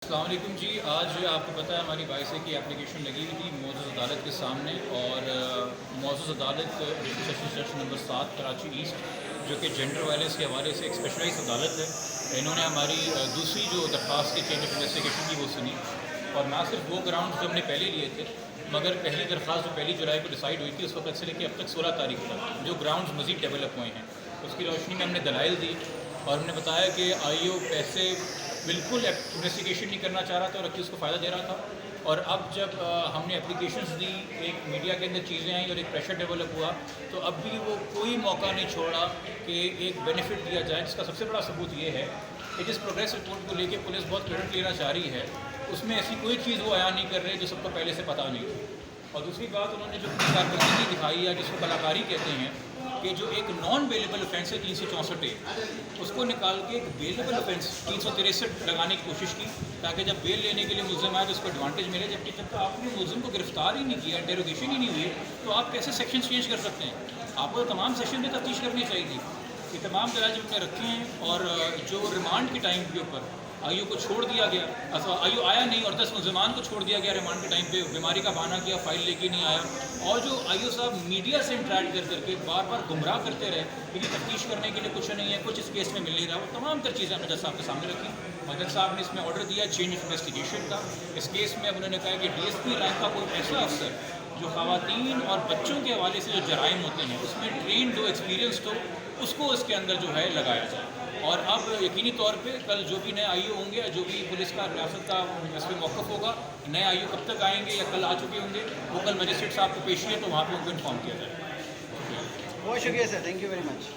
السلام علیکم جی. آج آپ کو پتہ ہے ہماری 22 کی اپلیکیشن لگی ہوئی تھی معزز عدالت کے سامنے، اور معزز عدالت سیشن جج نمبر 7 کراچی ایسٹ جو کہ جینڈر وائلنس کے حوالے سے ایک اسپیشلائز عدالت ہے، انہوں نے ہماری دوسری جو درخواست کی چینج آف انویسٹیگیشن کی وہ سنی. اور نہ صرف وہ گراؤنڈز جو ہم نے پہلے لیے تھے، مگر پہلی درخواست جو 1 جولائی کو ڈیسائیڈ ہوئی تھی اس وقت سے لے کے اب تک 16 تاریخ تک جو گراؤنڈز مزید ڈیولپ ہوئے ہیں اس کی روشنی میں ہم نے دلائل دی، اور ہم نے بتایا کہ آئی او پیسے بالکل انویسٹیگیشن نہیں کرنا چاہ رہا تھا اور اکیوز کو فائدہ دے رہا تھا. اور اب جب ہم نے اپلیکیشنز دی، ایک میڈیا کے اندر چیزیں آئیں اور ایک پریشر ڈیولپ ہوا، تو اب بھی وہ کوئی موقع نہیں چھوڑا کہ ایک بینیفٹ دیا جائے، جس کا سب سے بڑا ثبوت یہ ہے کہ جس پروگریس رپورٹ کو لے کے پولیس بہت کریڈٹ لینا چاہ رہی ہے، اس میں ایسی کوئی چیز وہ عیاں نہیں کر رہے جو سب کو پہلے سے پتہ نہیں تھی. اور دوسری بات، انہوں نے جو کارکردگی دکھائی ہے جس کو کلاکاری کہتے ہیں، کہ جو ایک نان بیلیبل آفینس ہے 364 اس کو نکال کے ایک بیلیبل آفینس 363 لگانے کی کوشش کی، تاکہ جب بیل لینے کے لیے ملزم آئے تو اس کو ایڈوانٹیج ملے. جبکہ جب تک آپ نے ملزم کو گرفتار ہی نہیں کیا، انٹیروگیشن ہی نہیں ہوئی، تو آپ کیسے سیکشن چینج کر سکتے ہیں؟ آپ کو تمام سیکشن میں تفتیش کرنی چاہیے تھی. یہ تمام دلائل ہم نے رکھے ہیں، اور جو ریمانڈ کے ٹائم کے اوپر آئی او کو چھوڑ دیا گیا، آئی او آیا نہیں اور 10 ملزمان کو چھوڑ دیا گیا ریمانڈ کے ٹائم پہ، بیماری کا بہانہ کیا، فائل لے کے نہیں آیا. اور جو آئی او صاحب میڈیا سے انٹریکٹ کر کے بار بار گمراہ کرتے رہے کہ یہ تفتیش کرنے کے لیے کچھ نہیں ہے، کچھ اس کیس میں مل نہیں رہا، وہ تمام تر چیزیں ہم نے جج صاحب کے سامنے رکھی. اور جج صاحب نے اس میں آرڈر دیا چینج آف انویسٹیگیشن کا. اس کیس میں اب انہوں نے کہا کہ ڈی ایس پی رینک کا کوئی ایسا افسر جو خواتین اور بچوں کے حوالے سے جو جرائم ہوتے ہیں اس میں ٹرینڈ ہو، ایکسپیرینسڈ ہو، اس کو اس کے اندر جو ہے لگایا جائے. اور اب یقینی طور پہ کل جو بھی نئے آئی او ہوں گے، جو بھی پولیس کا ریاست کا اس پہ موقف ہوگا، نئے آئی او کب تک آئیں گے یا کل آ چکے ہوں گے، وہ کل مجسٹریٹ صاحب کو پیشی ہے تو وہاں پہ ان کو انفارم کیا جائے. بہت شکریہ سر، تھینک یو ویری مچ.